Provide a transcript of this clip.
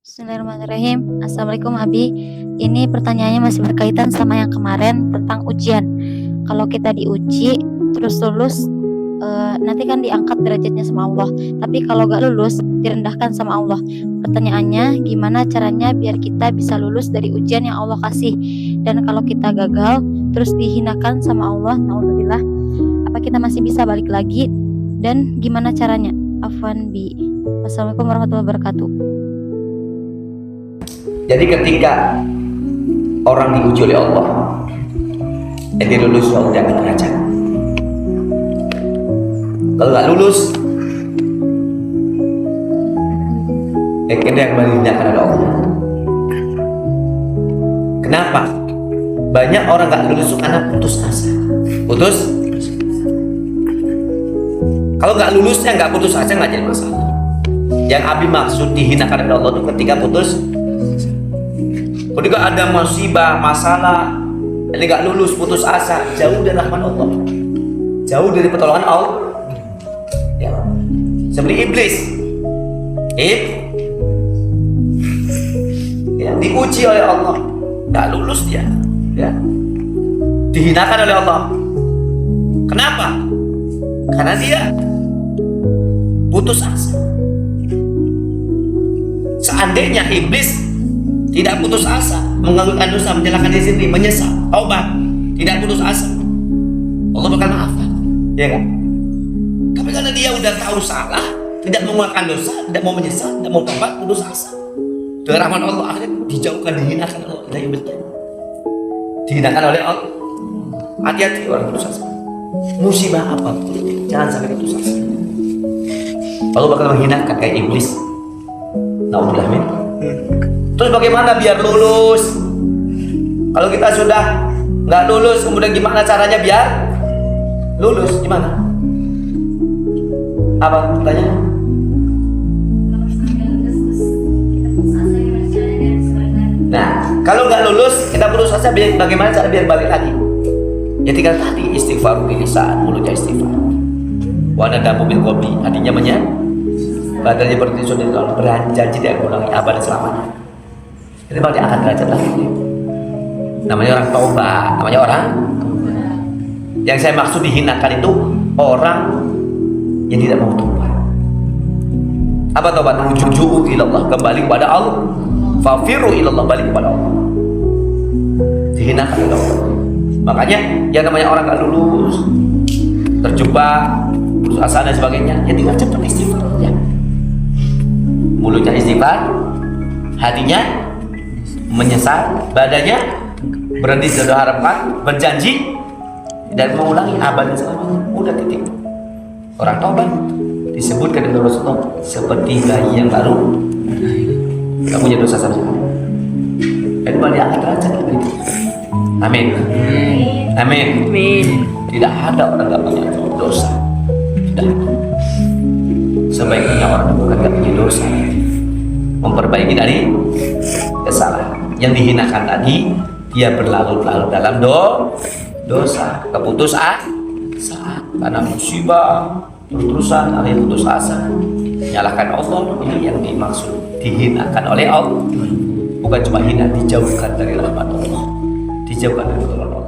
Bismillahirrahmanirrahim. Assalamualaikum Abi. Ini pertanyaannya masih berkaitan sama yang kemarin tentang ujian. Kalau kita diuji terus lulus, nanti kan diangkat derajatnya sama Allah. Tapi kalau gak lulus, direndahkan sama Allah. Pertanyaannya, gimana caranya biar kita bisa lulus dari ujian yang Allah kasih? Dan kalau kita gagal, terus dihinakan sama Allah, naudzubillah, apa kita masih bisa balik lagi? Dan gimana caranya? Afwan bi. Wassalamualaikum warahmatullahi wabarakatuh. Jadi ketika orang diuji oleh Allah, dia lulus, Allah diangkat derajat. Kalau nggak lulus, kena kembali dinyatakan oleh Allah. Kenapa? Banyak orang nggak lulus karena putus asa. Putus. Kalau nggak lulusnya nggak putus asa nggak jadi masalah. Yang Abi maksud dihinakan oleh Allah itu ketika putus. Ketika ada musibah, masalah, ini gak lulus, putus asa, jauh dari rahmat Allah, jauh dari pertolongan Allah. Ya. Seperti iblis, ya, diuji oleh Allah, gak lulus dia, ya. Dihinakan oleh Allah. Kenapa? Karena dia putus asa. Seandainya iblis tidak putus asa, mengganggukan dosa, menyalahkan diri sendiri, menyesal, taubat, tidak putus asa, Allah bakal maafkan, ya kan? Tapi karena dia udah tahu salah, tidak mengulangi dosa, tidak mau menyesal, tidak mau taubat, putus asa, dari rahmat Allah akhirnya dijauhkan, dihinakan oleh Allah, dihinakan oleh Allah. Hati-hati orang putus asa. Musibah apa? Jangan sampai putus asa. Allah bakal menghinakan kayak iblis. Naudzubillah min. Terus bagaimana biar lulus? Kalau kita sudah nggak lulus, kemudian gimana caranya biar lulus? Gimana? Apa tanya? Nah, kalau nggak lulus, kita putus asa. Bagaimana cara biar balik lagi? Ya tinggal tadi istighfar bilisan, mulutnya istighfar. Wa nadamu bil qalbi, hatinya badannya berdiri sudah berjanji tidak mengulangi abad selamanya. Itu bakal diangkat derajat lagi. Namanya orang taubat, namanya orang. Yang saya maksud dihinakan itu orang yang tidak mau taubat. Apa taubat? Ruju'u ilallah, kembali kepada Allah. Fafiru ilallah, balik kepada Allah. Dihinakan oleh Allah. Makanya yang namanya orang gak lulus, terjebak, putus asa dan sebagainya, ya tinggal cepat istighfar ya. Mulutnya istighfar, hatinya menyesal, badannya berhenti dari harapan, berjanji dan mengulangi abad selamanya. Udah titik. Orang taubat disebutkan oleh Rasulullah seperti bayi yang baru tak punya dosa sama sekali. Dan balik angkat derajat begitu. Amin. Amin. Amin. Tidak ada orang tak punya dosa. Tidak. Sebaiknya orang bukan tak punya dosa, memperbaiki dari kesalahan. Yang dihinakan tadi, dia berlarut-larut dalam dosa, keputus asa karena musibah, terus-terusan akhirnya putus asa, menyalahkan Allah. Ini yang dimaksud dihinakan oleh Allah. Bukan cuma hina, dijauhkan dari rahmat Allah, dijauhkan dari Allah.